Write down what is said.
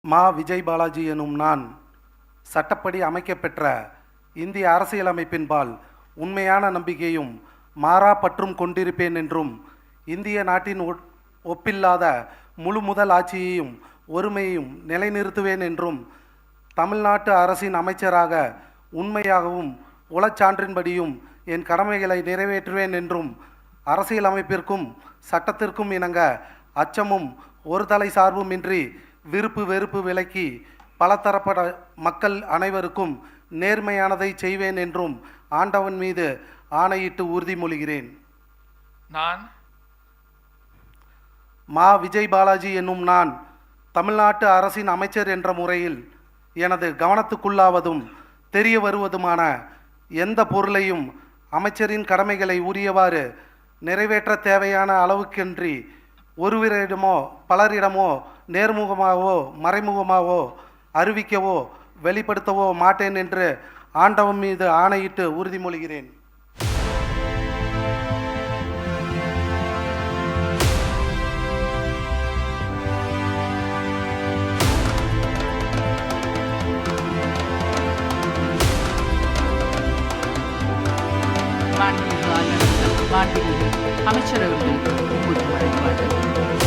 மா. விஜய் பாலாஜி எனும் நான் சட்டப்படி அமைக்கப்பெற்ற இந்திய அரசியலமைப்பின்பால் உண்மையான நம்பிக்கையும் மாறா பற்றும் கொண்டிருப்பேன் என்றும், இந்திய நாட்டின் ஒப்பில்லாத முழு முதல் ஆட்சியையும் ஒருமையையும் நிலைநிறுத்துவேன் என்றும், தமிழ்நாட்டு அரசின் அமைச்சராக உண்மையாகவும் உளச்சான்றின்படியும் என் கடமைகளை நிறைவேற்றுவேன் என்றும், அரசியலமைப்பிற்கும் சட்டத்திற்கும் இணங்க அச்சமும் ஒரு தலை சார்புமின்றி விருப்பு வெறுப்பு விலக்கி பலதரப்பட்ட மக்கள் அனைவருக்கும் நேர்மையானதை செய்வேன் என்றும் ஆண்டவன் மீது ஆணையிட்டு உறுதிமொழிகிறேன். நான் மா. விஜய் பாலாஜி என்னும் நான் தமிழ்நாட்டு அரசின் அமைச்சர் என்ற முறையில் எனது கவனத்துக்குள்ளாவதும் தெரிய வருவதுமான எந்த பொருளையும் அமைச்சரின் கடமைகளை உரியவாறு நிறைவேற்ற தேவையான அளவுக்கின்றி ஒருவரிடமோ பலரிடமோ நேர்முகமாகவோ மறைமுகமாகவோ அறிவிக்கவோ வெளிப்படுத்தவோ மாட்டேன் என்று ஆண்டவன் மீது ஆணையிட்டு உறுதிமொழிகிறேன். மாண்புமிகு அமைச்சர் அவர்களுக்கு உங்களுக்கு வழங்குவார்கள்.